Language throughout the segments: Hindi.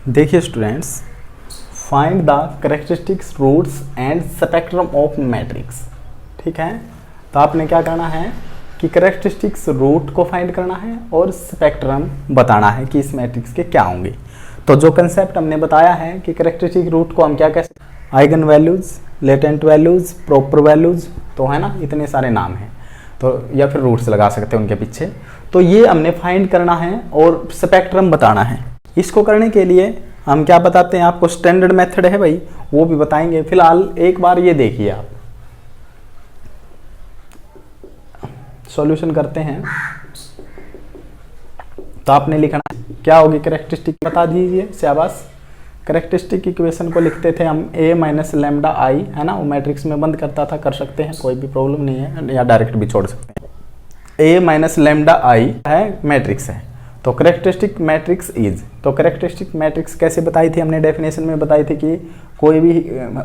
देखिए students, find the characteristics roots and spectrum of matrix. ठीक है, तो आपने क्या करना है कि कैरेक्टरिस्टिक्स रूट को फाइंड करना है और स्पेक्ट्रम बताना है कि इस मैट्रिक्स के क्या होंगे। तो जो कंसेप्ट हमने बताया है कि कैरेक्टरिस्टिक रूट को हम क्या कह सकते हैं, eigen values, latent values, proper values, तो है ना, इतने सारे नाम हैं, तो या फिर रूट्स लगा सकते हैं उनके पीछे। तो ये हमने फाइंड करना है और स्पेक्ट्रम बताना है। इसको करने के लिए हम क्या बताते हैं आपको, स्टैंडर्ड मेथड है भाई, वो भी बताएंगे। फिलहाल एक बार ये देखिए, आप सॉल्यूशन करते हैं। तो आपने लिखना क्या होगी, कैरेक्टरिस्टिक बता दीजिए, शाबाश। कैरेक्टरिस्टिक इक्वेशन को लिखते थे हम a माइनस लेमडा आई, है ना, वो मैट्रिक्स में बंद करता था, कर सकते हैं, कोई भी प्रॉब्लम नहीं है, या डायरेक्ट भी छोड़ सकते हैं। a माइनस लेमडा आई है मैट्रिक्स है, तो कैरेक्टरिस्टिक मैट्रिक्स इज, तो कैरेक्टरिस्टिक मैट्रिक्स कैसे बताई थी हमने, डेफिनेशन में बताई थी कि कोई भी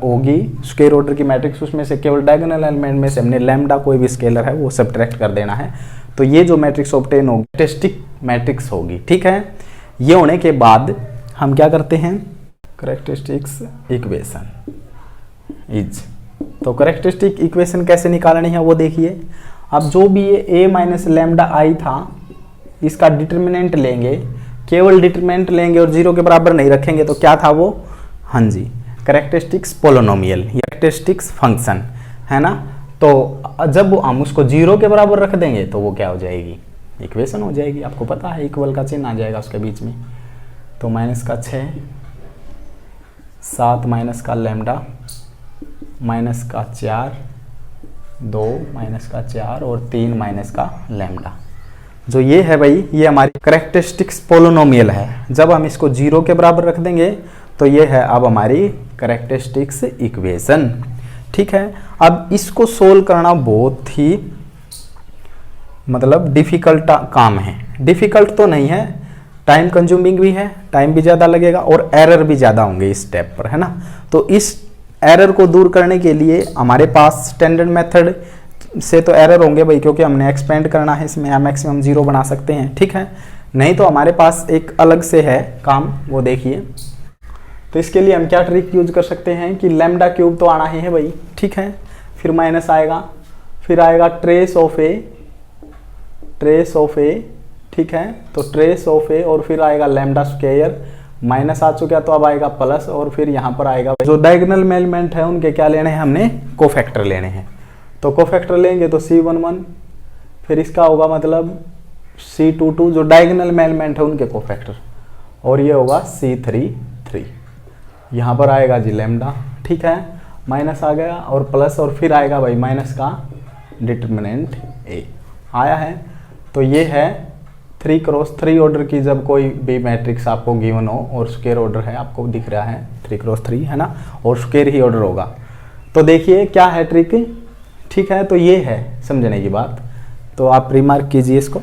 होगी स्क्वायर ऑर्डर की मैट्रिक्स, उसमें से केवल डायगोनल एलिमेंट में से हमने लैम्डा कोई भी स्केलर है वो सब्ट्रैक्ट कर देना है। तो ये जो मैट्रिक्स ऑब्टेन होगी कैरेक्टरिस्टिक मैट्रिक्स होगी। ठीक है, ये होने के बाद हम क्या करते हैं, कैरेक्टरिस्टिक्स इक्वेशन इज, तो कैरेक्टरिस्टिक इक्वेशन कैसे निकालनी है वो देखिए। अब जो भी ये a माइनस लेमडा आई था, इसका डिटर्मिनेंट लेंगे, केवल डिटर्मिनेंट लेंगे और जीरो के बराबर नहीं रखेंगे, तो क्या था वो, हाँ जी, कैरेक्टरिस्टिक्स पोलिनोमियल या कैरेक्टरिस्टिक्स फंक्शन, है ना। तो जब हम उसको जीरो के बराबर रख देंगे तो वो क्या हो जाएगी, इक्वेशन हो जाएगी। आपको पता है इक्वल का चिन्ह आ जाएगा उसके बीच में। तो माइनस का 6, 7 माइनस का लेमडा, माइनस का 4, 2 माइनस का 4 और 3 माइनस का लेमडा। जो ये है भाई, ये हमारी कैरेक्टरिस्टिक्स पोलिनोमियल है। जब हम इसको जीरो के बराबर रख देंगे तो ये है अब हमारी कैरेक्टरिस्टिक्स इक्वेशन। ठीक है, अब इसको सोल्व करना बहुत ही मतलब डिफिकल्ट काम है। डिफिकल्ट तो नहीं है, टाइम कंज्यूमिंग भी है, टाइम भी ज़्यादा लगेगा और एरर भी ज़्यादा होंगे इस स्टेप पर, है ना। तो इस एरर को दूर करने के लिए हमारे पास स्टैंडर्ड मेथड से तो एरर होंगे भाई, क्योंकि हमने एक्सपेंड करना है, इसमें मैक्सिमम 0 बना सकते हैं। ठीक है, नहीं तो हमारे पास एक अलग से है काम, वो देखिए। तो इसके लिए हम क्या ट्रिक यूज कर सकते हैं कि लैम्डा क्यूब तो आना ही है भाई। ठीक है, फिर माइनस आएगा, फिर आएगा ट्रेस ऑफ ए, ठीक है, तो ट्रेस ऑफ ए और फिर आएगा लैम्डा स्क्वायर, माइनस आ चुका तो अब आएगा प्लस, और फिर यहाँ पर आएगा जो डायगोनल एलिमेंट है उनके क्या लेने हैं हमने, कोफैक्टर लेने हैं। तो कोफैक्टर लेंगे तो C11, फिर इसका होगा मतलब C22 जो डायगोनल एलिमेंट है उनके कोफैक्टर, और ये होगा C33, यहाँ पर आएगा जी लैम्डा। ठीक है, माइनस आ गया और प्लस, और फिर आएगा भाई माइनस का डिटर्मिनेंट A आया है। तो ये है 3x3 ऑर्डर की, जब कोई भी मैट्रिक्स आपको गिवन हो और स्क्वायर ऑर्डर है, आपको दिख रहा है 3x3, है ना, और स्क्वायर ही ऑर्डर होगा। तो देखिए क्या है ट्रिक। ठीक है, तो ये है समझने की बात, तो आप रिमार्क कीजिए इसको।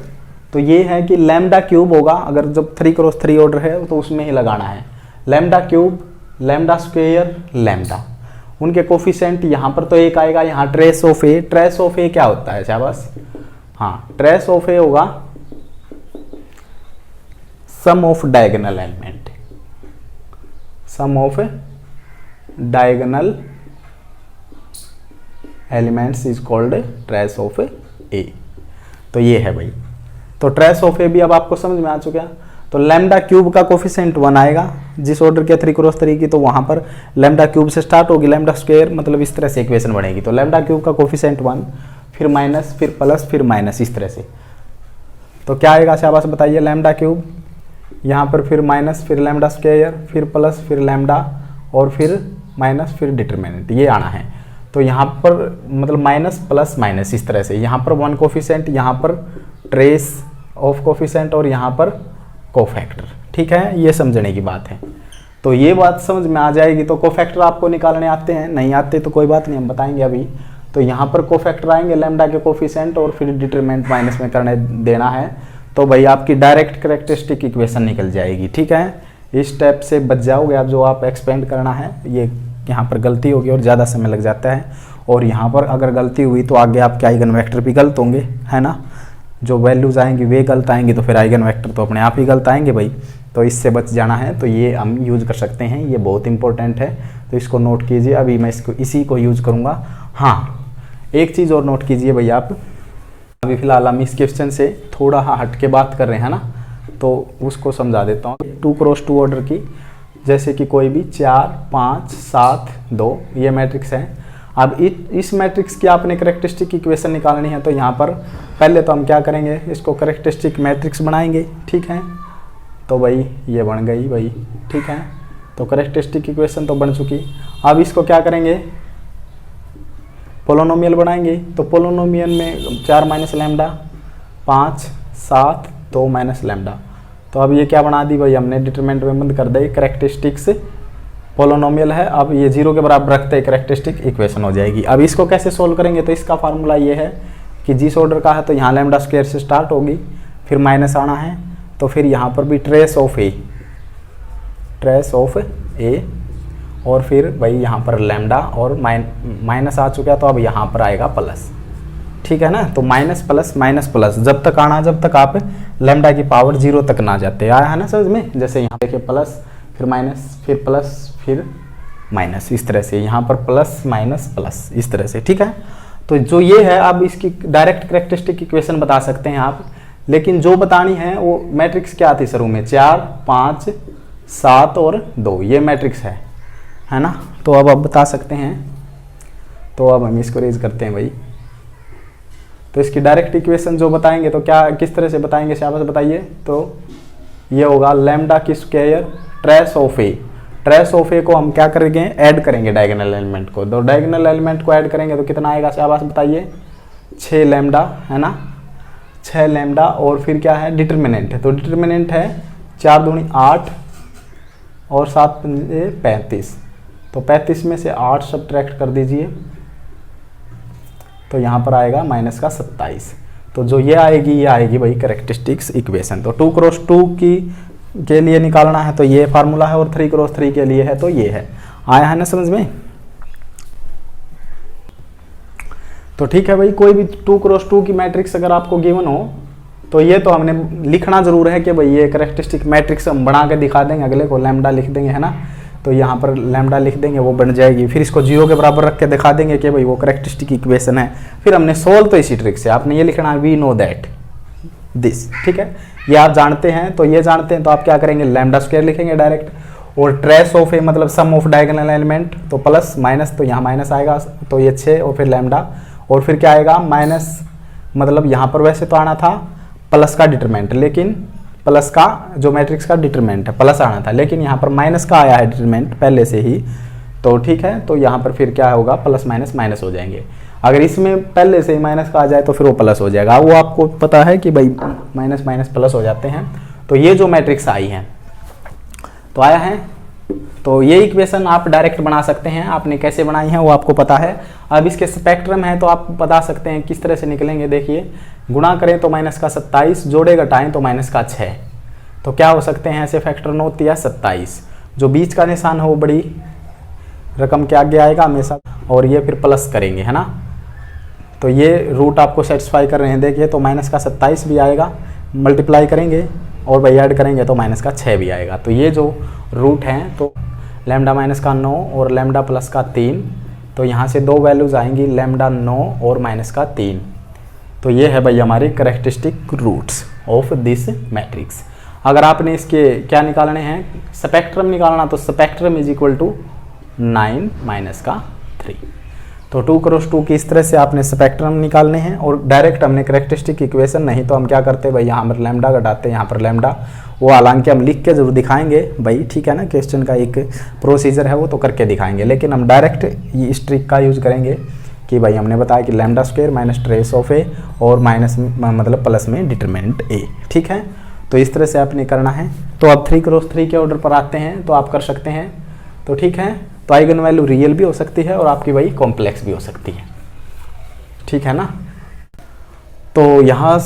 तो ये है कि लैम्डा क्यूब होगा, अगर जब 3x3 ऑर्डर है तो उसमें ही लगाना है, lambda cube, lambda square, lambda, उनके कोफिशिएंट यहाँ पर तो एक आएगा, यहाँ trace of A. Trace of A क्या होता है, शाबाश, हाँ, ट्रेस ऑफ ए होगा sum of diagonal element, sum of diagonal elements is called trace of A. तो ये है भाई, तो ट्रेस ऑफ ए भी अब आपको समझ में आ चुका। तो लैम्डा क्यूब का कोफिशिएंट 1 आएगा, जिस ऑर्डर के 3x3 की, तो वहां पर लैम्डा क्यूब से स्टार्ट होगी, लैम्डा स्क्वायर, मतलब इस तरह से इक्वेशन बनेगी। तो लैम्डा क्यूब का कोफिशिएंट 1, फिर माइनस, फिर प्लस, फिर माइनस, इस तरह से। तो क्या आएगा शाबाश बताइए, लैम्डा क्यूब, यहाँ पर फिर माइनस, फिर लैम्डा स्क्वायर, फिर प्लस, फिर लैम्डा, और फिर माइनस, फिर डिटर्मिनेंट, ये आना है। तो यहाँ पर मतलब माइनस प्लस माइनस, इस तरह से, यहाँ पर 1 कोफिशिएंट, यहाँ पर ट्रेस ऑफ कोफिशिएंट, और यहाँ पर कोफैक्टर। ठीक है, ये समझने की बात है। तो ये बात समझ में आ जाएगी। तो कोफैक्टर आपको निकालने आते हैं, नहीं आते तो कोई बात नहीं, हम बताएंगे अभी। तो यहाँ पर कोफैक्टर आएंगे लैम्डा के कोफिशिएंट, और फिर डिटरमिनेंट माइनस में करने देना है, तो भाई आपकी डायरेक्ट कैरेक्टरिस्टिक इक्वेशन निकल जाएगी। ठीक है, इस स्टेप से बच जाओगे आप, जो आप एक्सपेंड करना है, ये यहाँ पर गलती होगी और ज़्यादा समय लग जाता है, और यहाँ पर अगर गलती हुई तो आगे आपके आइगन वेक्टर भी गलत होंगे, है ना। जो वैल्यूज आएंगी वे गलत आएंगी, तो फिर आइगन वेक्टर तो अपने आप ही गलत आएंगे भाई। तो इससे बच जाना है, तो ये हम यूज कर सकते हैं, ये बहुत इंपॉर्टेंट है, तो इसको नोट कीजिए। अभी मैं इसको इसी को यूज करूँगा। हाँ, एक चीज़ और नोट कीजिए भैया आप, अभी फिलहाल हम इस क्वेश्चन से थोड़ा हट के बात कर रहे हैं ना, तो उसको समझा देता हूँ। 2x2 ऑर्डर की, जैसे कि कोई भी 4 5 7 2 ये मैट्रिक्स है। अब इस मैट्रिक्स की आपने करेक्टरिस्टिक इक्वेशन निकालनी है, तो यहाँ पर पहले तो हम क्या करेंगे, इसको करेक्टरिस्टिक मैट्रिक्स बनाएंगे, ठीक है। तो भाई ये बन गई भाई, ठीक है। तो करेक्टरिस्टिक इक्वेशन तो बन चुकी। अब इसको क्या करेंगे, पोलोनोमियल बनाएंगे। तो पोलोनोमियल में 4 माइनस लैम्डा 5 7 2 माइनस लैम्डा, तो अब ये क्या बना दी भाई हमने, डिटरमिनेंट में बंद कर दी, करेक्टरिस्टिक्स पोलोनोमियल है। अब ये 0 के बराबर रखते ही करेक्टरिस्टिक इक्वेशन हो जाएगी। अब इसको कैसे सोल्व करेंगे, तो इसका फार्मूला ये है कि जिस ऑर्डर का है तो यहाँ लैम्डा स्क्वायर से स्टार्ट होगी, फिर माइनस आना है, तो फिर यहाँ पर भी ट्रेस ऑफ ए, और फिर भाई यहाँ पर लैम्डा और माइनस आ चुका है, तो अब यहाँ पर आएगा प्लस, ठीक है ना। तो माइनस प्लस जब तक आना, जब तक आप लैम्डा की पावर 0 तक ना जाते, आया है ना समझ में। जैसे यहाँ देखिए प्लस, फिर माइनस, फिर प्लस, फिर माइनस, इस तरह से यहाँ पर प्लस माइनस प्लस, इस तरह से, ठीक है। तो जो ये है, आप इसकी डायरेक्ट करेक्टरिस्टिक इक्वेशन बता सकते हैं आप, लेकिन जो बतानी है वो मैट्रिक्स क्या थी शुरू में, 4 5 7 और 2, ये मैट्रिक्स है ना। तो अब आप बता सकते हैं, तो अब हम इसको रेज करते हैं भाई। तो इसकी डायरेक्ट इक्वेशन जो बताएंगे, तो क्या किस तरह से बताएंगे, शाबाश बताइए। तो ये होगा लैम्डा की स्क्वायर ट्रेस ऑफ ए को हम क्या करेंगे, ऐड करेंगे डायगोनल एलिमेंट को। तो डायगोनल एलिमेंट को ऐड करेंगे तो कितना आएगा, शाबाश बताइए, 6 लैम्डा, है ना, 6 लैम्डा। और फिर क्या है, डिटरमिनेंट है, तो डिटरमिनेंट है 4 दूनी 8 और 7 35, तो 35 में से 8 सब्ट्रैक्ट कर दीजिए, तो यहाँ पर आएगा माइनस का 27। तो जो ये आएगी भाई करेक्टरिस्टिक्स इक्वेशन। तो 2x2 के लिए निकालना है तो ये फार्मूला है, और 3x3 के लिए है तो ये है। आया है ना समझ में। तो ठीक है भाई, कोई भी 2x2 की मैट्रिक्स अगर आपको गिवन हो, तो ये तो हमने लिखना जरूर है कि भाई ये करेक्टरिस्टिक मैट्रिक्स हम बना के दिखा देंगे, अगले को लैम्डा लिख देंगे, है ना। तो यहाँ पर लैम्डा लिख देंगे, वो बन जाएगी। फिर इसको 0 के बराबर रख के दिखा देंगे कि भाई वो करेक्टरिस्टिक इक्वेशन है। फिर हमने सोल्व तो इसी ट्रिक से, आपने ये लिखना है वी नो दैट दिस, ठीक है। ये आप जानते हैं, तो ये जानते हैं, तो आप क्या करेंगे, लैम्डा स्क्वायर लिखेंगे डायरेक्ट, और ट्रेस ऑफ ए मतलब सम ऑफ डायगोनल एलिमेंट, तो प्लस माइनस, तो यहाँ माइनस आएगा, तो ये 6 और फिर लैम्डा, और फिर क्या आएगा माइनस, मतलब यहाँ पर वैसे तो आना था प्लस का डिटरमिनेंट, लेकिन प्लस का जो मैट्रिक्स का डिटरमिनेंट है प्लस आना था, लेकिन यहाँ पर माइनस का आया है डिटरमिनेंट पहले से ही, तो ठीक है। तो यहाँ पर फिर क्या होगा, प्लस माइनस माइनस हो जाएंगे। अगर इसमें पहले से ही माइनस का आ जाए तो फिर वो प्लस हो जाएगा। वो आपको पता है कि भाई माइनस माइनस प्लस हो जाते हैं। तो ये जो मैट्रिक्स आई है, तो आया है, तो ये इक्वेशन आप डायरेक्ट बना सकते हैं। आपने कैसे बनाई है वो आपको पता है। अब इसके स्पेक्ट्रम है तो आप बता सकते हैं किस तरह से निकलेंगे। देखिए, गुणा करें तो माइनस का 27, जोड़े घटाएं तो माइनस का 6, तो क्या हो सकते हैं ऐसे फैक्टर 9 या 27। जो बीच का निशान है वो बड़ी रकम के आगे आएगा हमेशा, और ये फिर प्लस करेंगे, है ना। तो ये रूट आपको सेटिस्फाई कर रहे हैं। देखिए, तो माइनस का 27 भी आएगा, मल्टीप्लाई करेंगे और भाई ऐड करेंगे तो माइनस का 6 भी आएगा। तो ये जो रूट हैं, तो लैम्डा माइनस का 9 और लैम्डा प्लस का 3, तो यहाँ से 2 वैल्यूज आएंगी, लैम्डा 9 और माइनस का 3। तो ये है भाई हमारे characteristic roots of this matrix. अगर आपने इसके क्या निकालने हैं, स्पेक्ट्रम निकालना, तो spectrum is equal to 9 minus का 3। तो 2x2 की इस तरह से आपने स्पेक्ट्रम निकालने हैं, और डायरेक्ट हमने करेक्टरिस्टिक इक्वेशन नहीं तो हम क्या करते हैं भाई, यहाँ पर लैम्डा घटाते हैं, यहाँ पर लैम्डा, वो हालांकि हम लिख के जरूर दिखाएंगे भाई, ठीक है ना। क्वेश्चन का एक प्रोसीजर है वो तो करके दिखाएंगे, लेकिन हम डायरेक्ट इस ट्रिक का यूज करेंगे कि भाई हमने बताया कि lambda square minus trace of A और माइनस मतलब प्लस में डिटरमिनेंट ए, ठीक है। तो इस तरह से आपने करना है। तो अब 3x3 के ऑर्डर पर आते हैं, तो आप कर सकते हैं, तो ठीक है। तो आइगन वैल्यू रियल भी हो सकती है और आपकी वही कॉम्प्लेक्स भी हो सकती है, ठीक है ना। तो यहाँ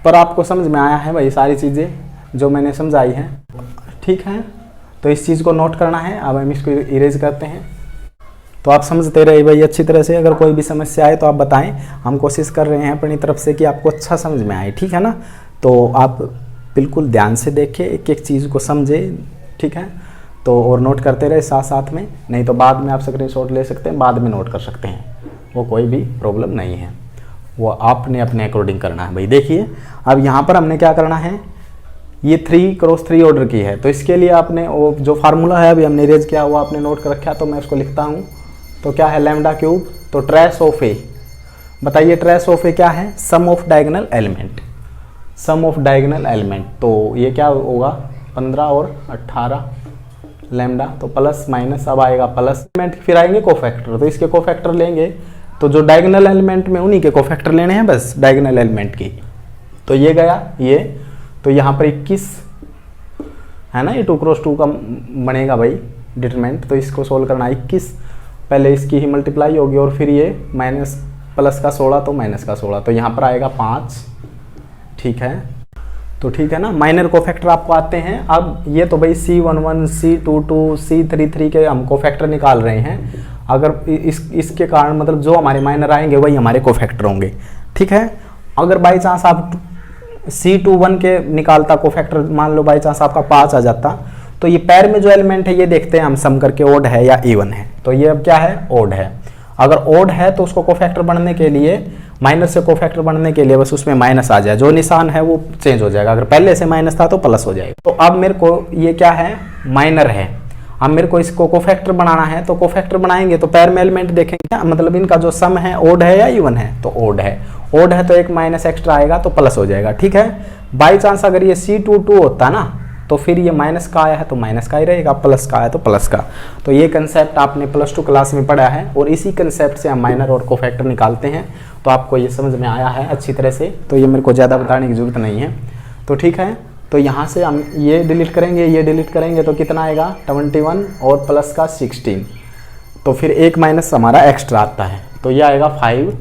पर आपको समझ में आया है भाई सारी चीज़ें जो मैंने समझाई हैं, ठीक है। तो इस चीज़ को नोट करना है। अब हम इसको इरेज करते हैं। तो आप समझते रहे भाई अच्छी तरह से। अगर कोई भी समस्या आए तो आप बताएं, हम कोशिश कर रहे हैं अपनी तरफ से कि आपको अच्छा समझ में आए, ठीक है ना। तो आप बिल्कुल ध्यान से देखें, एक एक चीज़ को समझे, ठीक है। तो और नोट करते रहे साथ साथ में, नहीं तो बाद में आप स्क्रीनशॉट ले सकते हैं, बाद में नोट कर सकते हैं, वो कोई भी प्रॉब्लम नहीं है, वो आपने अपने अकॉर्डिंग करना है भाई। देखिए अब यहाँ पर हमने क्या करना है, ये 3x3 ऑर्डर की है, तो इसके लिए आपने वो जो फार्मूला है अभी हमने रेज किया हुआ आपने नोट कर रखा, तो मैं उसको लिखता हूँ। तो क्या है लैम्डा क्यूब, तो ट्रेस ऑफ ए, बताइए ट्रेस ऑफ ए क्या है, sum of diagonal element, sum of diagonal element. तो ये क्या होगा 15 और 18 लैम्डा, तो प्लस माइनस अब आएगा प्लस एलिमेंट, फिर आएंगे कोफैक्टर, तो इसके कोफैक्टर लेंगे, तो जो डायगोनल एलिमेंट में उन्हीं के कोफैक्टर लेने हैं बस, डायगोनल एलिमेंट की। तो ये गया ये, तो यहाँ पर 21 है ना, ये 2x2 का बनेगा भाई डिटरमिनेंट, तो इसको सोल्व करना 21, पहले इसकी ही मल्टीप्लाई होगी और फिर ये माइनस प्लस का 16 तो माइनस का 16, तो यहाँ पर आएगा 5, ठीक है। तो ठीक है ना, माइनर कोफैक्टर आपको आते हैं। अब ये तो भाई C11, C22, C33 के हम कोफैक्टर निकाल रहे हैं, अगर इसके कारण मतलब जो हमारे माइनर आएंगे वही हमारे कोफैक्टर होंगे, ठीक है। अगर बाई चांस आप C21 के निकालता कोफैक्टर, मान लो बाई चांस आपका 5 आ जाता, तो ये पैर में जो एलिमेंट है ये देखते हैं हम सम करके ओड है या इवन है, तो ये अब क्या है ओड है। अगर ओड है तो उसको कोफैक्टर बनने के लिए, माइनस से कोफैक्टर बनने के लिए बस उसमें माइनस आ जाए, जो निशान है वो चेंज हो जाएगा, अगर पहले से माइनस था तो प्लस हो जाएगा। तो अब मेरे को ये क्या है माइनर है, अब मेरे को इसको कोफैक्टर बनाना है, तो कोफैक्टर बनाएंगे तो पैर में एलिमेंट देखेंगे, मतलब इनका जो सम है ओड है या इवन है, तो ओड है, ओड है तो एक माइनस एक्स्ट्रा आएगा तो प्लस हो जाएगा, ठीक है। बाई चांस अगर ये C22 होता ना, तो फिर ये माइनस का आया है तो माइनस का ही रहेगा, प्लस का आया तो प्लस का। तो ये कंसेप्ट आपने +2 क्लास में पढ़ा है, और इसी कंसेप्ट से हम माइनर और कोफैक्टर निकालते हैं, तो आपको ये समझ में आया है अच्छी तरह से, तो ये मेरे को ज़्यादा बताने की जरूरत नहीं है। तो ठीक है, तो यहाँ से हम ये डिलीट करेंगे, ये डिलीट करेंगे, तो कितना आएगा 21 और प्लस का 16, तो फिर एक माइनस हमारा एक्स्ट्रा आता है, तो ये आएगा 5।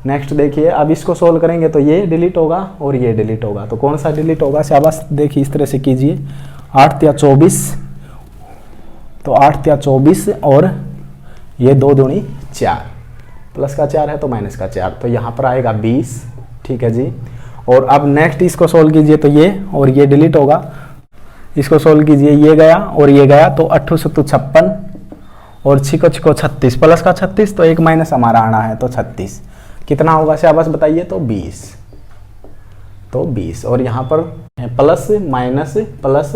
नेक्स्ट देखिए, अब इसको सोल्व करेंगे तो ये डिलीट होगा और ये डिलीट होगा, तो कौन सा डिलीट होगा, शाबाश देखिए इस तरह से कीजिए, 8 या 24, तो 8 या 24 और ये 2 दूनी 4, प्लस का 4 है तो माइनस का 4, तो यहाँ पर आएगा 20, ठीक है जी। और अब नेक्स्ट इसको सोल्व कीजिए, तो ये और ये डिलीट होगा, इसको सोल्व कीजिए, ये गया और ये गया, तो 8 से 56 और 6 को 36, प्लस का 36, तो एक माइनस हमारा आना है तो 36, कितना होगा शाबाश बताइए, तो 20, तो 20, और यहाँ पर प्लस माइनस प्लस,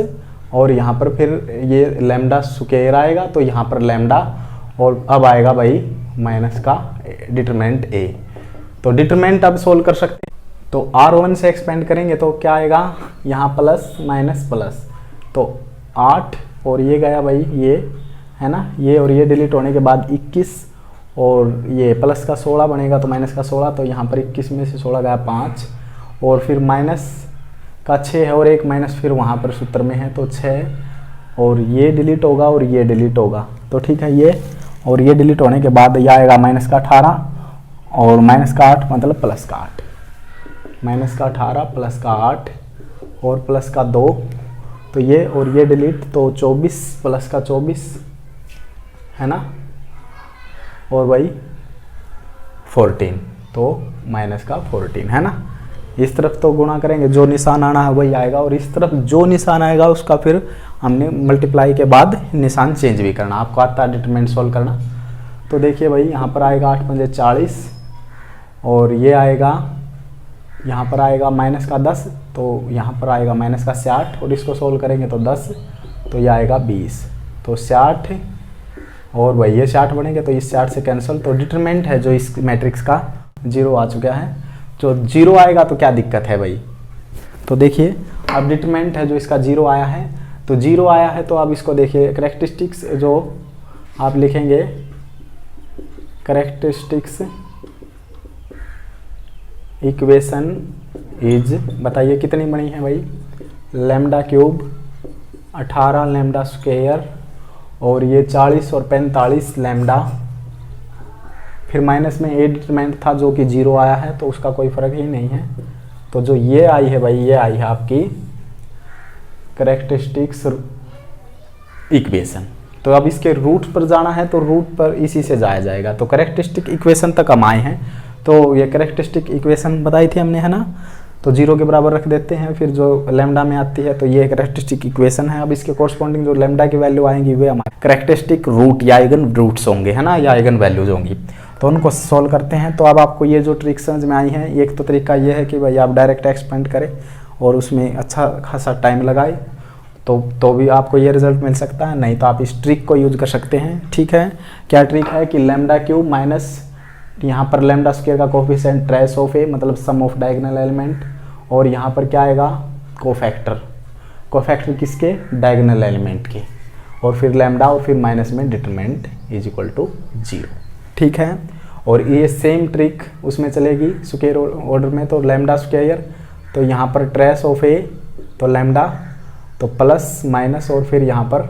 और यहाँ पर फिर ये लैम्डा स्क्वायर आएगा, तो यहाँ पर लैम्डा, और अब आएगा भाई माइनस का डिटरमिनेंट ए। तो डिटरमिनेंट अब सोल्व कर सकते हैं, तो R1 से एक्सपेंड करेंगे तो क्या आएगा, यहाँ प्लस माइनस प्लस, तो 8 और ये गया भाई ये है ना, ये और ये डिलीट होने के बाद 21, और ये प्लस का 16 बनेगा तो माइनस का 16, तो यहाँ पर 21 में से 16 गया 5, और फिर माइनस का 6 है और एक माइनस फिर वहाँ पर सूत्र में है तो 6, और ये डिलीट होगा और ये डिलीट होगा, तो ठीक है। ये और ये डिलीट होने के बाद ये आएगा माइनस का 18 और माइनस का 8 मतलब प्लस का 8, माइनस का 18 प्लस का 8 और प्लस का 2, तो ये और ये डिलीट, तो 24 प्लस का 24 है ना, और भाई 14, तो माइनस का 14 है ना। इस तरफ तो गुणा करेंगे, जो निशान आना है वही आएगा, और इस तरफ जो निशान आएगा उसका फिर हमने मल्टीप्लाई के बाद निशान चेंज भी करना, आपको आता है डिटरमिनेंट सॉल्व करना। तो देखिए भाई यहाँ पर आएगा 8 पंजे 40, और ये आएगा यहाँ पर आएगा माइनस का 10, तो यहाँ पर आएगा माइनस का 60, और इसको सोल्व करेंगे तो 10, तो ये आएगा 20, तो 60, और भाई ये 60 बनेंगे तो इस 60 से कैंसिल, तो डिटरमिनेंट है जो इस मैट्रिक्स का 0 आ चुका है। जो 0 आएगा तो क्या दिक्कत है भाई, तो देखिए अब डिटरमिनेंट है जो इसका 0 आया है, तो 0 आया है, तो अब इसको देखिए कैरेक्टरिस्टिक्स जो आप लिखेंगे, कैरेक्टरिस्टिक्स इक्वेशन इज, बताइए कितनी बनी है भाई, लैम्डा क्यूब 18 लैम्डा स्क्वायर, और ये 40 और 45 लैम्डा, फिर माइनस में ए डिटरमिनेंट था जो कि 0 आया है, तो उसका कोई फर्क ही नहीं है, तो जो ये आई है भाई, ये आई है आपकी कैरेक्टरिस्टिक्स इक्वेशन। तो अब इसके रूट पर जाना है, तो रूट पर इसी से जाया जाएगा, तो कैरेक्टरिस्टिक इक्वेशन तक हम आए हैं, तो ये कैरेक्टरिस्टिक इक्वेशन बताई थी हमने है ना। तो 0 के बराबर रख देते हैं, फिर जो लैम्डा में आती है तो ये कैरेक्टरिस्टिक इक्वेशन है। अब इसके कोरस्पॉन्डिंग जो लैम्डा की वैल्यू आएंगी वे हमारे कैरेक्टरिस्टिक रूट या आइगन रूट्स होंगे, है ना, या आइगन वैल्यूज होंगी। तो उनको सोल्व करते हैं। तो अब आपको ये जो ट्रिक समझ में आई है, एक तो तरीका ये है कि भाई आप डायरेक्ट एक्सपेंड करें और उसमें अच्छा खासा टाइम लगाए तो भी आपको ये रिजल्ट मिल सकता है, नहीं तो आप इस ट्रिक को यूज कर सकते हैं। ठीक है, क्या ट्रिक है कि लैम्डा क्यूब माइनस यहाँ पर लैम्डा स्क्वायर का कोफिशिएंट ट्रेस ऑफ ए मतलब सम ऑफ डायगोनल एलिमेंट, और यहाँ पर क्या आएगा कोफैक्टर, कोफैक्टर किसके, डायगोनल एलिमेंट के, और फिर लैम्डा और फिर माइनस में डिटरमिनेंट इज इक्वल टू 0। ठीक है, और ये सेम ट्रिक उसमें चलेगी स्क्वायर ऑर्डर में। तो लैम्डा स्क्वायर तो यहाँ पर ट्रेस ऑफ ए तो लैम्डा तो प्लस माइनस और फिर यहाँ पर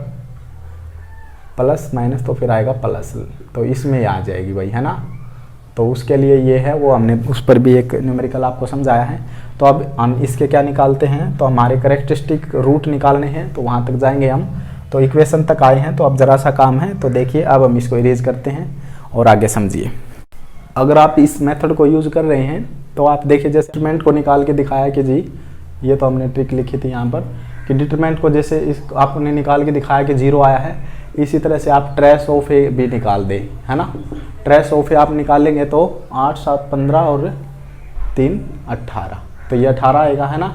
प्लस माइनस तो फिर आएगा प्लस, तो इसमें आ जाएगी भाई, है ना। तो उसके लिए ये है, वो हमने उस पर भी एक न्यूमेरिकल आपको समझाया है। तो अब हम इसके क्या निकालते हैं, तो हमारे कैरेक्टरिस्टिक रूट निकालने हैं, तो वहाँ तक जाएंगे हम। तो इक्वेशन तक आए हैं, तो अब ज़रा सा काम है, तो देखिए अब हम इसको इरेज करते हैं और आगे समझिए। अगर आप इस मेथड को यूज़ कर रहे हैं तो आप देखिए जैसे डिटरमिनेंट को निकाल के दिखाया कि जी, ये तो हमने ट्रिक लिखी थी यहाँ पर कि डिटरमिनेंट को जैसे इस आपने निकाल के दिखाया कि 0 आया है, इसी तरह से आप ट्रेस ऑफ ए भी निकाल दें, है ना। ट्रेस ऑफ ए आप निकालेंगे तो 8 7 15 और 3 18, तो ये 18 आएगा, है ना।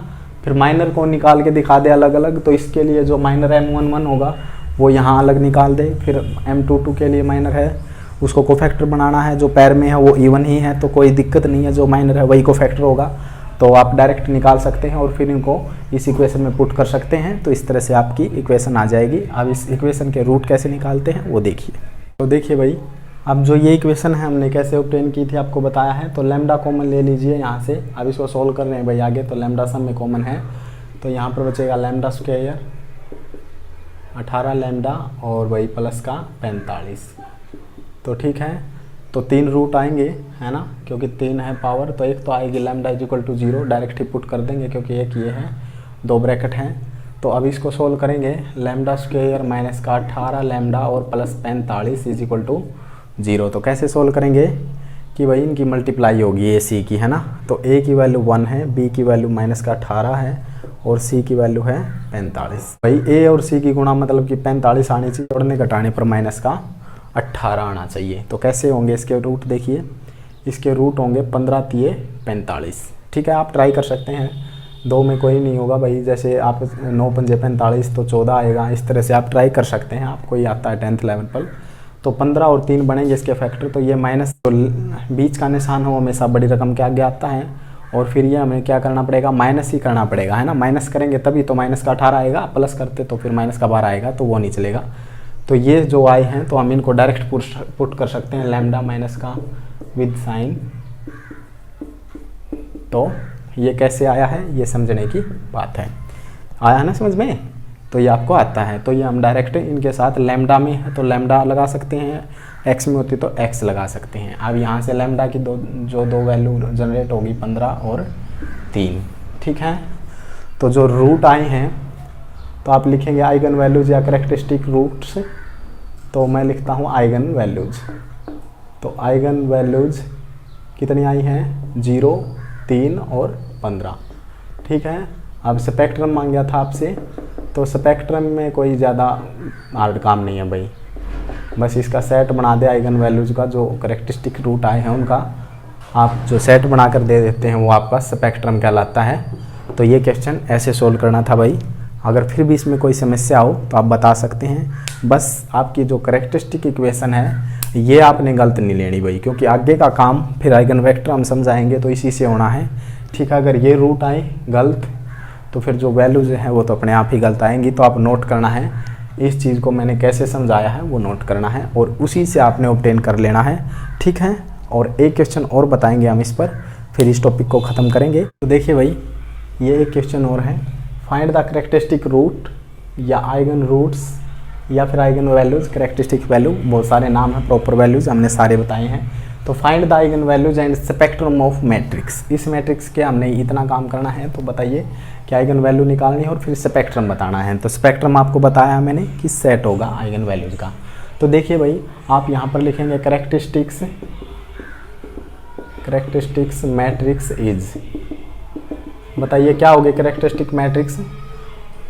फिर माइनर को निकाल के दिखा दे अलग अलग, तो इसके लिए जो माइनर M11 होगा वो यहाँ अलग निकाल दे। फिर M22 के लिए माइनर है, उसको कोफैक्टर बनाना है, जो पैर में है वो इवन ही है, तो कोई दिक्कत नहीं है, जो माइनर है वही कोफैक्टर होगा, तो आप डायरेक्ट निकाल सकते हैं और फिर इनको इस इक्वेशन में पुट कर सकते हैं। तो इस तरह से आपकी इक्वेशन आ जाएगी। अब इस इक्वेशन के रूट कैसे निकालते हैं वो देखिए। तो देखिए भाई, अब जो ये इक्वेशन है हमने कैसे ऑब्टेन की थी आपको बताया है। तो लैम्डा कॉमन ले लीजिए यहाँ से, अब इसको सोल्व कर रहे हैं भाई आगे। तो लैम्डा सम में कॉमन है, तो यहाँ पर बचेगा लैम्डा स्क्वायर 18 लैम्डा और वही प्लस का 45। तो ठीक है, तो 3 रूट आएंगे, है ना, क्योंकि 3 है पावर। तो एक तो आएगी lambda is equal to 0, direct ही पुट कर देंगे क्योंकि एक ये है, 2 ब्रैकेट हैं। तो अब इसको सोल्व करेंगे, लैम्डा स्क्वायर माइनस का 18 लैम्डा और प्लस 45 इज इक्वल टू 0। तो कैसे सोल्व करेंगे कि भाई इनकी मल्टीप्लाई होगी ए सी की, है ना। तो ए की वैल्यू 1 है, बी की वैल्यू माइनस का 18 है और सी की वैल्यू है 45। भाई ए और सी की गुणा मतलब कि 45 आनी चाहिए, जोड़ने घटाने पर माइनस का 18 आना चाहिए। तो कैसे होंगे इसके रूट, देखिए इसके रूट होंगे 15 तिये 45। ठीक है, आप ट्राई कर सकते हैं, 2 में कोई नहीं होगा भाई। जैसे आप 9 पंजे 45 तो 14 आएगा, इस तरह से आप ट्राई कर सकते हैं, आपको ये आता है 10th लेवल पर। तो 15 और 3 बनेंगे इसके फैक्टर, तो ये माइनस तो बीच का निशान हो हमेशा बड़ी रकम के आगे आता है, और फिर ये हमें क्या करना पड़ेगा, माइनस ही करना पड़ेगा, है ना। माइनस करेंगे तभी तो माइनस का 18 आएगा, प्लस करते तो फिर माइनस का 12 आएगा, तो वो नहीं चलेगा। तो ये जो आए हैं तो हम इनको डायरेक्ट पुट कर सकते हैं, लैम्डा माइनस का विद साइन। तो ये कैसे आया है ये समझने की बात है, आया है ना समझ में। तो ये आपको आता है, तो ये हम डायरेक्ट इनके साथ लैम्डा में है तो लैम्डा लगा सकते हैं, एक्स में होती तो एक्स लगा सकते हैं। अब यहाँ से लैम्डा की दो वैल्यू जनरेट होगी 15 और 3। ठीक है, तो जो रूट आए हैं तो आप लिखेंगे आइगन वैल्यूज या कैरेक्टरिस्टिक रूट्स। तो मैं लिखता हूँ आइगन वैल्यूज। तो आइगन वैल्यूज कितनी आई हैं, 0, 3 और 15। ठीक है, अब स्पेक्ट्रम मांग गया था आपसे, तो स्पेक्ट्रम में कोई ज़्यादा हार्ड काम नहीं है भाई, बस इसका सेट बना दे आइगन वैल्यूज का, जो कैरेक्टरिस्टिक रूट आए हैं उनका आप जो सेट बना कर दे देते हैं वो आपका स्पेक्ट्रम कहलाता है। तो ये क्वेश्चन ऐसे सोल्व करना था भाई। अगर फिर भी इसमें कोई समस्या हो तो आप बता सकते हैं। बस आपकी जो कैरेक्टरिस्टिक इक्वेशन है ये आपने गलत नहीं लेनी भाई, क्योंकि आगे का काम फिर आइगन वेक्टर हम समझाएंगे तो इसी से होना है। ठीक है, अगर ये रूट आए गलत तो फिर जो वैल्यूज हैं वो तो अपने आप ही गलत आएंगी। तो आप नोट करना है, इस चीज़ को मैंने कैसे समझाया है वो नोट करना है और उसी से आपने ऑब्टेन कर लेना है। ठीक है, और एक क्वेश्चन और बताएंगे हम इस पर, फिर इस टॉपिक को ख़त्म करेंगे। तो देखिए भाई, ये एक क्वेश्चन और है, फाइंड द कैरेक्टरिस्टिक रूट या आइगन रूट्स या फिर आइगन वैल्यूज। कैरेक्टरिस्टिक वैल्यू बहुत सारे नाम हैं, प्रॉपर वैल्यूज हमने सारे बताए हैं। तो find the eigen values and spectrum of matrix. इस मैट्रिक्स के हमने इतना काम करना है, तो बताइए कि आइगन वैल्यू निकालनी है और फिर स्पेक्ट्रम बताना है। तो स्पेक्ट्रम आपको बताया मैंने कि सेट होगा आइगन वैल्यूज का। तो देखिए भाई, आप यहाँ पर लिखेंगे कैरेक्टरिस्टिक्स मैट्रिक्स इज बताइए क्या होगी कैरेक्टरिस्टिक मैट्रिक्स।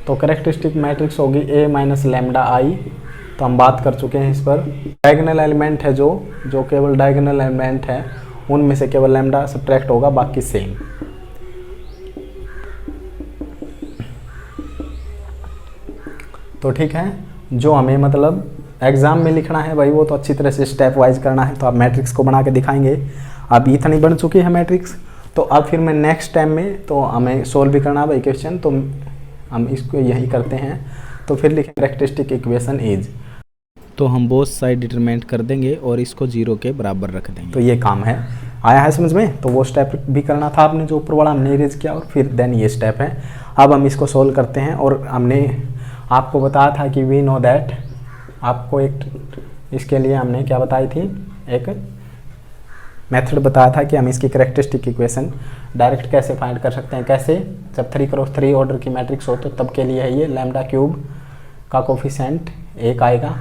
तो कैरेक्टरिस्टिक मैट्रिक्स होगी ए माइनस लैम्डा आई। तो हम बात कर चुके हैं इस पर। डायगोनल एलिमेंट है जो केवल डायगोनल एलिमेंट है उनमें से केवल लैम्डा सब्ट्रैक्ट होगा, बाकी सेम। तो ठीक है, जो हमें मतलब एग्जाम में लिखना है भाई वो तो अच्छी तरह से स्टेप वाइज करना है। तो आप मैट्रिक्स को बना के दिखाएंगे। अब इतनी बन चुकी है मैट्रिक्स, तो अब फिर मैं नेक्स्ट टाइम में तो हमें सोल्व भी करना भाई क्वेश्चन, तो हम इसको यही करते हैं। तो फिर लिखें कैरेक्टरिस्टिक इक्वेशन इज, तो हम बोथ साइड डिटरमिनेंट कर देंगे और इसको 0 के बराबर रख देंगे। तो ये काम है। आया है समझ में। तो वो स्टेप भी करना था आपने जो ऊपर वाला हमने इरेज किया, और फिर देन ये स्टेप है। अब हम इसको सोल्व करते हैं। और हमने आपको बताया था कि वी नो दैट, आपको एक इसके लिए हमने क्या बताई थी, एक मेथड बताया था कि हम इसकी कैरेक्टरिस्टिक इक्वेशन डायरेक्ट कैसे फाइंड कर सकते हैं। कैसे, जब 3x3 ऑर्डर की मैट्रिक्स हो तो तब के लिए है ये लैम्डा क्यूब का कोफिशिएंट 1 आएगा।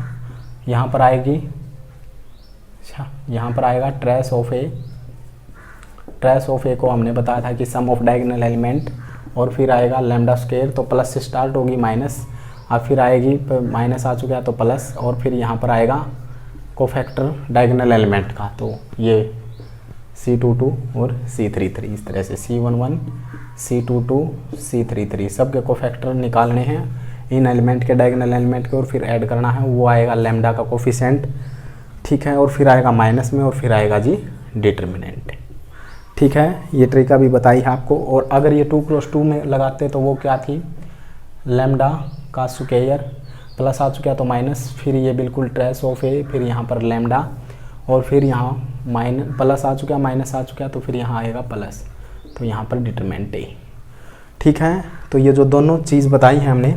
यहाँ पर आएगी, अच्छा यहाँ पर आएगा trace of A. Trace of A को हमने बताया था कि सम ऑफ डायगोनल एलिमेंट, और फिर आएगा लैम्डा स्क्वायर, तो प्लस से स्टार्ट होगी माइनस, अब फिर आएगी माइनस आ चुका है तो प्लस, और फिर यहाँ पर आएगा कोफैक्टर डायगोनल एलिमेंट का, तो ये C22 और C33, इस तरह से C11 C22 C33 सब के कोफैक्टर निकालने हैं इन एलिमेंट के, डायगोनल एलिमेंट के, और फिर ऐड करना है। वो आएगा लैम्डा का कोफिशिएंट, ठीक है, और फिर आएगा माइनस में, और फिर आएगा जी डिटर्मिनेंट। ठीक है, ये ट्रिक अभी बताई है आपको। और अगर ये 2x2 में लगाते तो वो क्या थी, लैम्डा का स्क्वायर प्लस आ चुका तो माइनस, फिर ये बिल्कुल ट्रेस ऑफ ए, फिर यहाँ पर लैम्डा, और फिर यहाँ माइनस प्लस आ चुका माइनस आ चुका, तो फिर यहाँ आएगा प्लस, तो यहाँ पर डिटरमिनेंट ए। ठीक है, तो ये जो दोनों चीज़ बताई है हमने,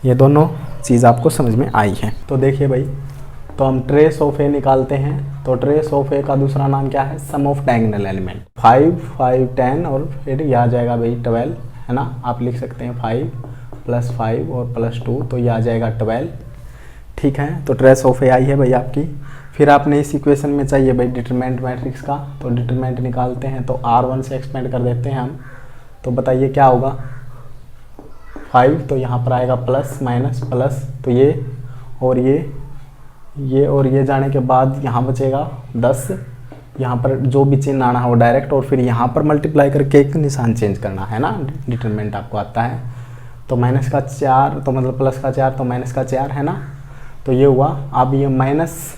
ये दोनों चीज़ आपको समझ में आई है। तो देखिए भाई, तो हम ट्रेस ऑफ ए निकालते हैं। तो ट्रेस ऑफ ए का दूसरा नाम क्या है, सम ऑफ डायगोनल एलिमेंट। 5 5 10 और फिर यह आ जाएगा भाई 12, है ना। आप लिख सकते हैं 5 + 5 और +2, तो ये आ जाएगा 12। ठीक है, तो ट्रेस ऑफ ए आई है भाई आपकी। फिर आपने इस इक्वेशन में चाहिए भाई डिटरमिनेंट मैट्रिक्स का, तो डिटरमिनेंट निकालते हैं। तो R1 से एक्सपेंड कर देते हैं हम। तो बताइए क्या होगा, 5, तो यहाँ पर आएगा प्लस माइनस प्लस, तो ये और ये और ये जाने के बाद यहाँ बचेगा 10। यहाँ पर जो भी चिन्ह आना है वो डायरेक्ट, और फिर यहाँ पर मल्टीप्लाई करके एक निशान चेंज करना है ना, डिटरमिनेंट आपको आता है। तो माइनस का 4, तो मतलब प्लस का 4, तो माइनस का 4 है ना। तो ये हुआ। अब ये माइनस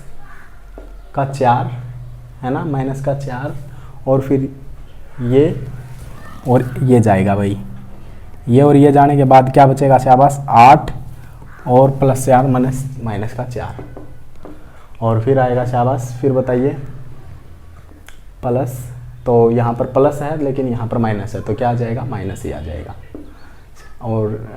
का 4 है ना, माइनस का 4, और फिर ये और ये जाएगा भाई, ये और ये जाने के बाद क्या बचेगा, शाबाश 8 और प्लस 4 माइनस का 4, और फिर आएगा शाबाश, फिर बताइए प्लस, तो यहाँ पर प्लस है लेकिन यहाँ पर माइनस है, तो क्या आ जाएगा, माइनस ही आ जाएगा। और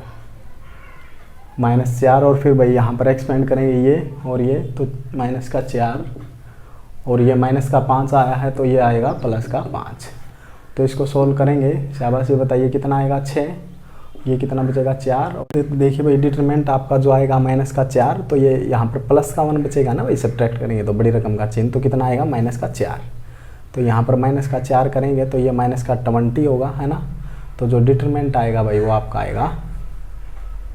-4, और फिर भाई यहाँ पर एक्सपेंड करेंगे ये और ये, तो माइनस का 4, और ये माइनस का 5 आया है, तो ये आएगा प्लस का 5। तो इसको सोल्व करेंगे, शाबाश। ये बताइए कितना आएगा, 6, ये कितना बचेगा, 4। और देखिए भाई डिटरमिनेंट आपका जो आएगा माइनस का 4, तो ये यहाँ पर प्लस का 1 बचेगा ना भाई, सब्ट्रैक्ट करेंगे तो बड़ी रकम का चिन्ह, तो कितना आएगा, माइनस का 4। तो यहाँ पर माइनस का 4 करेंगे तो ये माइनस का 20 होगा, है ना। तो जो डिटरमिनेंट आएगा भाई वो आपका आएगा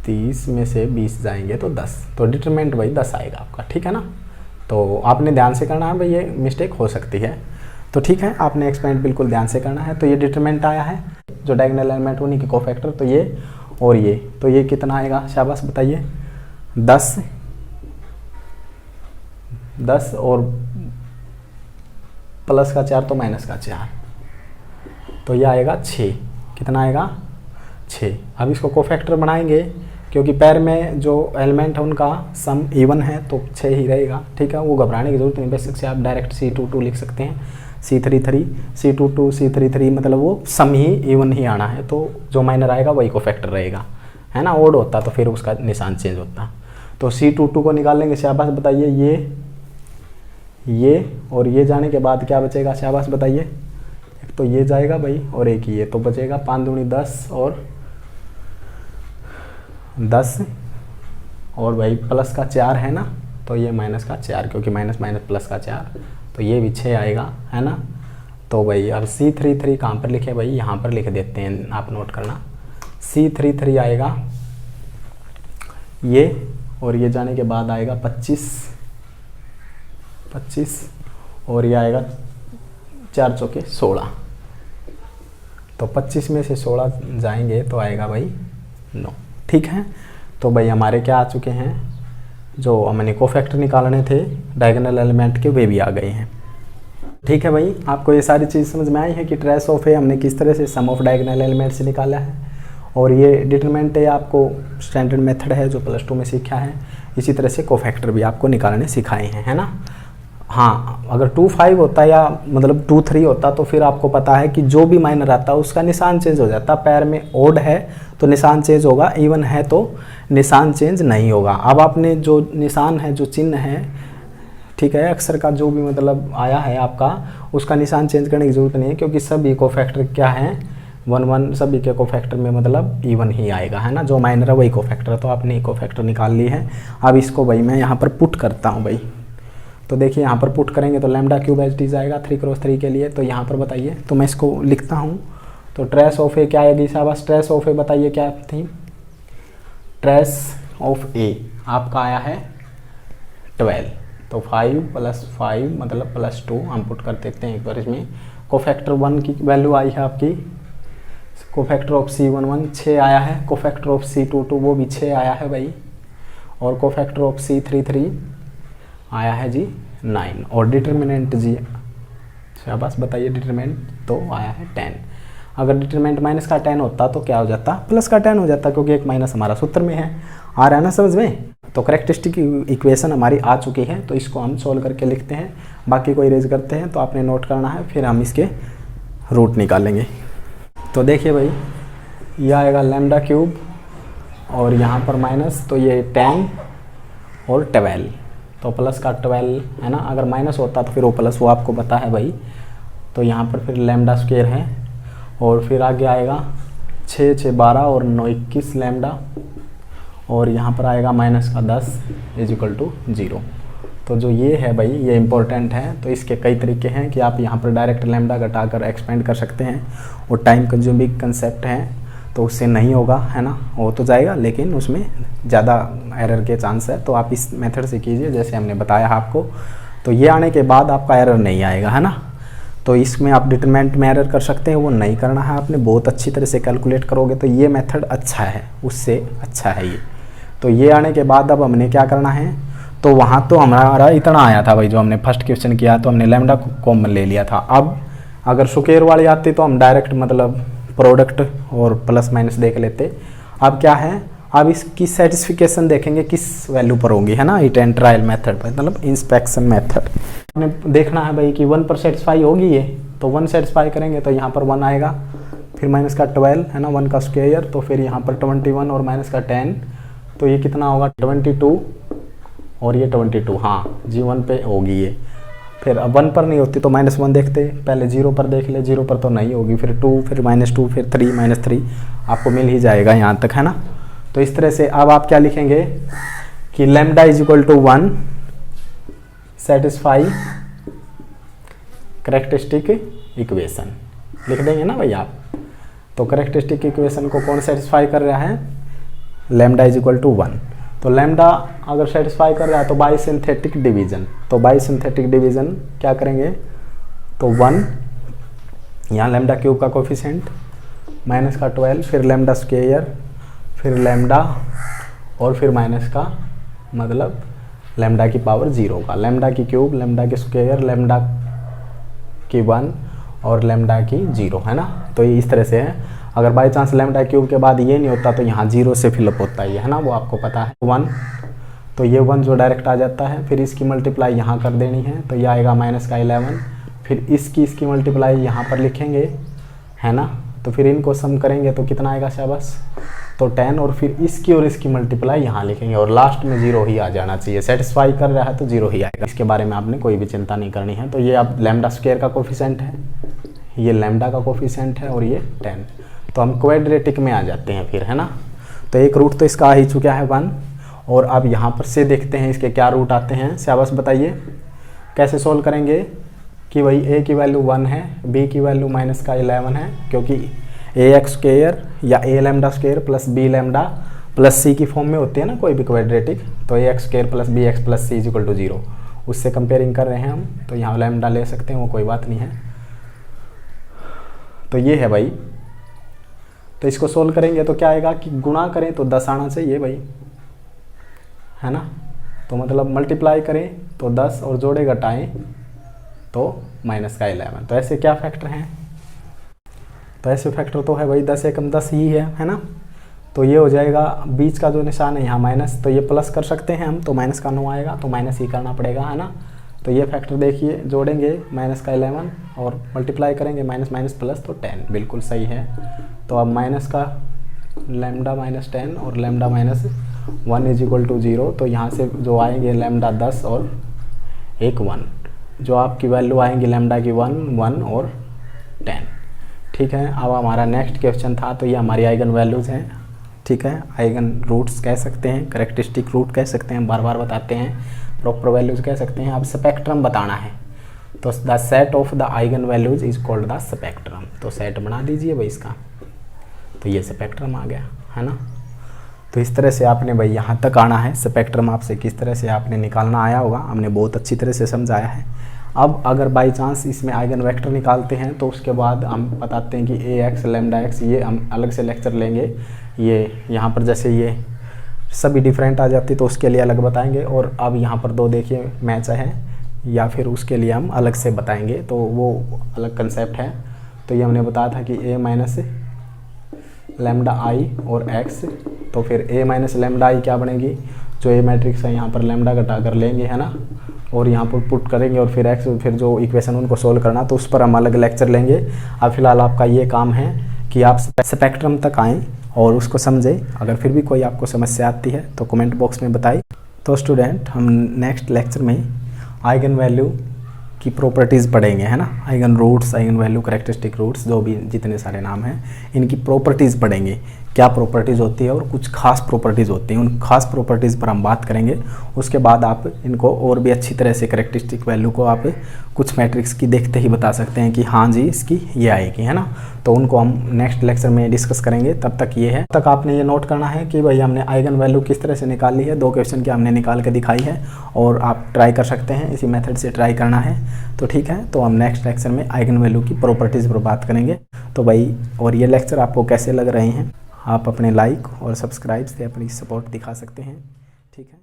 30 में से 20 जाएंगे तो 10, तो डिटरमिनेंट भाई 10 आएगा आपका, ठीक है ना। तो आपने ध्यान से करना है भाई, ये मिस्टेक हो सकती है। तो ठीक है, आपने एक्सपेरिमेंट बिल्कुल ध्यान से करना है। तो ये डिटरमिनेंट आया है, जो डायगोनल एलिमेंट उन्हीं के कोफैक्टर, तो ये और ये, तो ये कितना आएगा, शाबाश बताइए, 10 और प्लस का 4 तो माइनस का 4, तो ये आएगा 6। कितना आएगा, 6। अब इसको कोफैक्टर बनाएंगे, क्योंकि पैर में जो एलिमेंट है उनका सम इवन है, तो 6 ही रहेगा, ठीक है। वो घबराने की जरूरत नहीं, बेसिक से आप डायरेक्ट C22 लिख सकते हैं, C33 C22 C33, मतलब वो सम ही इवन ही आना है, तो जो माइनर आएगा वही कोफैक्टर रहेगा, है ना। ओड होता तो फिर उसका निशान चेंज होता। तो C22 को निकालेंगे, शाबाश बताइए, ये और ये जाने के बाद क्या बचेगा, शाबाश बताइए, एक तो ये जाएगा भाई और एक ये, तो बचेगा 5 दूनी 10 और 10, और भाई प्लस का 4 है ना, तो ये माइनस का 4, क्योंकि माइनस माइनस प्लस का 4, तो ये भी 6 आएगा, है ना। तो भाई अब C33 कहाँ पर लिखे भाई, यहाँ पर लिख देते हैं, आप नोट करना। C33 आएगा ये, और ये जाने के बाद आएगा 25 और ये आएगा 4 चौके 16। तो 25 में से 16 जाएंगे तो आएगा भाई 9। ठीक है, तो भाई हमारे क्या आ चुके हैं, जो हमने कोफैक्टर निकालने थे डायगोनल एलिमेंट के, वे भी आ गए हैं। ठीक है भाई, आपको ये सारी चीज़ समझ में आई है कि ट्रेस ऑफ ए हमने किस तरह से सम ऑफ डायगोनल एलिमेंट से निकाला है, और ये डिटरमिनेंट ए आपको स्टैंडर्ड मेथड है जो +2 में सीखा है। इसी तरह से कोफैक्टर भी आपको निकालने सिखाए हैं, है ना। हाँ, अगर 2-5 होता या मतलब 2-3 होता तो फिर आपको पता है कि जो भी माइनर आता है उसका निशान चेंज हो जाता। पैर में ओड है तो निशान चेंज होगा, इवन है तो निशान चेंज नहीं होगा। अब आपने जो निशान है, जो चिन्ह है, ठीक है, अक्षर का जो भी मतलब आया है आपका, उसका निशान चेंज करने की जरूरत नहीं है, क्योंकि सभी कोफैक्टर क्या है 1-1, सभी के कोफैक्टर में मतलब इवन ही आएगा, है ना। जो माइनर है वही कोफैक्टर, तो आपने कोफैक्टर निकाल ली है। अब इसको भाई मैं यहाँ पर पुट करता हूँ भाई। तो देखिए यहाँ पर पुट करेंगे तो लैम्डा क्यूब एच डी आएगा 3×3 के लिए। तो यहाँ पर बताइए, तो मैं इसको लिखता हूँ। तो ट्रेस ऑफ ए क्या आएगी शाबाश, ट्रेस ऑफ ए बताइए क्या थी। ट्रेस ऑफ ए आपका आया है 12। तो 5 + 5 मतलब +2 हम पुट कर देते हैं एक बार इसमें। कोफैक्टर 1 की वैल्यू आई है आपकी, कोफैक्टर ऑफ C11 6 आया है, कोफैक्टर ऑफ C22 वो भी 6 आया है भाई, और कोफैक्टर ऑफ C33 आया है जी 9, और डिटरमिनेंट जी शाबाश बताइए डिटरमिनेंट तो आया है 10। अगर डिटरमिनेंट माइनस का 10 होता तो क्या हो जाता, प्लस का 10 हो जाता, क्योंकि एक माइनस हमारा सूत्र में है। आ रहा है ना समझ में। तो करेक्टरिस्टिक इक्वेशन हमारी आ चुकी है, तो इसको हम सॉल्व करके लिखते हैं, बाकी को इरेज करते हैं। तो आपने नोट करना है, फिर हम इसके रूट निकालेंगे। तो देखिए भाई, ये आएगा लैम्डा क्यूब और यहाँ पर माइनस, तो ये 10 और 12, तो प्लस का 12 है ना। अगर माइनस होता तो फिर वो प्लस, वो आपको पता है भाई। तो यहाँ पर फिर लैम्डा स्क्वायर है, और फिर आगे आएगा 6 6 12 और 9 21 लैम्डा, और यहाँ पर आएगा माइनस का 10 = 0। तो जो ये है भाई, ये इंपॉर्टेंट है। तो इसके कई तरीके हैं कि आप यहाँ पर डायरेक्ट लैम्डा घटाकर एक्सपेंड कर सकते हैं, और टाइम कंज्यूमिंग कंसेप्ट है, तो उससे नहीं होगा, है ना। हो तो जाएगा लेकिन उसमें ज़्यादा एरर के चांस है। तो आप इस मेथड से कीजिए जैसे हमने बताया आपको। तो ये आने के बाद आपका एरर नहीं आएगा, है ना। तो इसमें आप डिटरमिनेंट में एरर कर सकते हैं, वो नहीं करना है आपने। बहुत अच्छी तरह से कैलकुलेट करोगे तो ये मेथड अच्छा है, उससे अच्छा है ये। तो ये आने के बाद अब हमने क्या करना है, तो वहाँ तो हमारा इतना आया था भाई, जो हमने फर्स्ट क्वेश्चन किया तो हमने लैम्डा कॉमन ले लिया था। अब अगर स्क्वायर वाली आती तो हम डायरेक्ट मतलब प्रोडक्ट और प्लस माइनस देख लेते। अब क्या है, अब इसकी सेटिस्फिकेशन देखेंगे किस वैल्यू पर होगी, है ना। हिट एंड ट्रायल मेथड पर, मतलब इंस्पेक्शन मेथड। हमने देखना है भाई कि 1 पर सेटिस्फाई होगी ये, तो 1 सेटिस्फाई करेंगे तो यहाँ पर 1 आएगा, फिर माइनस का 12 है ना, 1 का स्क्वायर, तो फिर यहाँ पर 21 और माइनस का 10, तो ये कितना होगा 22, और ये 22, हाँ जी 1 पे होगी ये। फिर अब 1 पर नहीं होती तो -1 देखते, पहले 0 पर देख ले, 0 पर तो नहीं होगी, फिर 2, फिर -2, फिर 3, -3 आपको मिल ही जाएगा यहाँ तक, है ना। तो इस तरह से अब आप क्या लिखेंगे कि लैम्डा = 1 सेटिस्फाई करेक्टरिस्टिक इक्वेशन लिख देंगे ना भाई आप। तो करेक्टरिस्टिक इक्वेशन को कौन सेटिस्फाई कर रहा है, लैम्डा = 1। तो लैम्डा अगर सेटिस्फाई कर रहा है तो बाय सिंथेटिक डिवीजन, तो बाय सिंथेटिक डिवीजन क्या करेंगे, तो 1 यहाँ लैम्डा क्यूब का कोफिशिएंट, माइनस का 12, फिर लैम्डा स्क्वायर, फिर लैम्डा, और फिर माइनस का मतलब लैम्डा की पावर 0 का, लैम्डा की क्यूब, लैम्डा की स्क्वायर, लैम्डा की 1 और लैम्डा की 0, है ना। तो ये इस तरह से है। अगर बाई चांस लैम्डा क्यूब के बाद ये नहीं होता तो यहाँ 0 से फिलअप होता है, ना, वो आपको पता है 1, तो ये 1 जो डायरेक्ट आ जाता है, फिर इसकी मल्टीप्लाई यहाँ कर देनी है, तो ये आएगा माइनस का 11, फिर इसकी मल्टीप्लाई यहाँ पर लिखेंगे, है ना। तो फिर इनको सम करेंगे तो कितना आएगा शाबाश, तो 10, और फिर इसकी और इसकी मल्टीप्लाई यहाँ लिखेंगे, और लास्ट में 0 ही आ जाना चाहिए। सेटिस्फाई कर रहा है तो 0 ही आएगा, इसके बारे में आपने कोई भी चिंता नहीं करनी है। तो ये अब लैम्डा स्क्वायर का कोफिशिएंट है, ये लैम्डा का कोफिशिएंट है, और ये 10। तो हम क्वाड्रेटिक में आ जाते हैं फिर, है ना। तो एक रूट तो इसका आ ही चुका है 1, और अब यहाँ पर से देखते हैं इसके क्या रूट आते हैं। शाबाश बताइए कैसे सोल्व करेंगे कि भाई a की वैल्यू 1 है, b की वैल्यू -11 है, क्योंकि ax स्क्वायर या a lambda square plus b lambda plus c की फॉर्म में होती है ना कोई भी क्वाड्रेटिक, तो ax square plus bx plus c equal to 0, उससे कंपेयरिंग कर रहे हैं हम, तो यहाँ लैम्डा ले सकते हैं, वो कोई बात नहीं है। तो ये है भाई, तो इसको सोल्व करेंगे तो क्या आएगा कि गुणा करें तो 10 आना चाहिए भाई, है ना। तो मतलब मल्टीप्लाई करें तो 10 और जोड़े घटाएं तो -11। तो ऐसे क्या फैक्टर हैं, तो ऐसे फैक्टर तो है भाई 10 एकम 10 ही है ना। तो ये हो जाएगा, बीच का जो निशान है यहाँ माइनस, तो ये प्लस कर सकते हैं हम, तो माइनस का 9 आएगा, तो माइनस ही करना पड़ेगा, है ना। तो ये फैक्टर देखिए, जोड़ेंगे -11 और मल्टीप्लाई करेंगे माइनस प्लस, तो 10 बिल्कुल सही है। तो अब माइनस का लैम्डा -10 और लैम्डा -1 इज इक्वल टू 0, तो यहाँ से जो आएंगे लैम्डा 10 और एक 1, जो आपकी वैल्यू आएंगी लैम्डा की 1 और 10। ठीक है, अब हमारा नेक्स्ट क्वेश्चन था, तो ये हमारी आइगन वैल्यूज़ हैं। ठीक है, आइगन रूट्स कह सकते हैं, कैरेक्टरिस्टिक रूट कह सकते हैं, बार बार बताते हैं, प्रॉपर वैल्यूज़ कह सकते हैं। अब स्पेक्ट्रम बताना है, तो the set of the eigen values is called the spectrum. तो सेट बना दीजिए भाई इसका, तो ये स्पेक्ट्रम आ गया, है ना। तो इस तरह से आपने भाई यहाँ तक आना है। स्पेक्ट्रम आपसे किस तरह से आपने निकालना आया होगा, हमने बहुत अच्छी तरह से समझाया है। अब अगर बाई चांस इसमें आइगन वेक्टर निकालते हैं, तो उसके बाद हम बताते हैं कि ax लैम्डा x, ये हम अलग से लेक्चर लेंगे। ये यहाँ पर जैसे ये सभी डिफरेंट आ जाती, तो उसके लिए अलग बताएंगे। और अब यहाँ पर दो देखिए मैच है, या फिर उसके लिए हम अलग से बताएंगे, तो वो अलग कंसेप्ट है। तो ये हमने बताया था कि a माइनस लैम्डा आई और x, तो फिर a माइनस लैम्डा आई क्या बनेगी, जो a मैट्रिक्स है यहाँ पर लैम्डा घटा कर लेंगे, है ना, और यहाँ पर पुट करेंगे, और फिर x, फिर जो इक्वेशन उनको सोल्व करना, तो उस पर हम अलग लेक्चर लेंगे। अब फिलहाल आपका ये काम है कि आप स्पेक्ट्रम तक आएँ और उसको समझें। अगर फिर भी कोई आपको समस्या आती है तो कमेंट बॉक्स में बताइए। तो स्टूडेंट, हम नेक्स्ट लेक्चर में आइगन वैल्यू की प्रॉपर्टीज़ पढ़ेंगे, है ना। Eigen roots, eigen value, characteristic roots, जो भी जितने सारे नाम हैं, इनकी प्रॉपर्टीज़ पढ़ेंगे, क्या प्रॉपर्टीज़ होती है और कुछ खास प्रॉपर्टीज़ होती हैं। उन खास प्रॉपर्टीज़ पर हम बात करेंगे। उसके बाद आप इनको और भी अच्छी तरह से कैरेक्टरिस्टिक वैल्यू को आप कुछ मैट्रिक्स की देखते ही बता सकते हैं कि हाँ जी इसकी ये आएगी, है ना। तो उनको हम नेक्स्ट लेक्चर में डिस्कस करेंगे। तब तक ये है, तक आपने ये नोट करना है कि भाई हमने आइगन वैल्यू किस तरह से निकाली है। 2 क्वेश्चन की हमने निकाल के दिखाई है, और आप ट्राई कर सकते हैं, इसी मेथड से ट्राई करना है। तो ठीक है, तो हम नेक्स्ट लेक्चर में आइगन वैल्यू की प्रॉपर्टीज़ पर बात करेंगे। तो भाई, और ये लेक्चर आपको कैसे लग रहे हैं, आप अपने लाइक और सब्सक्राइब से अपनी सपोर्ट दिखा सकते हैं। ठीक है।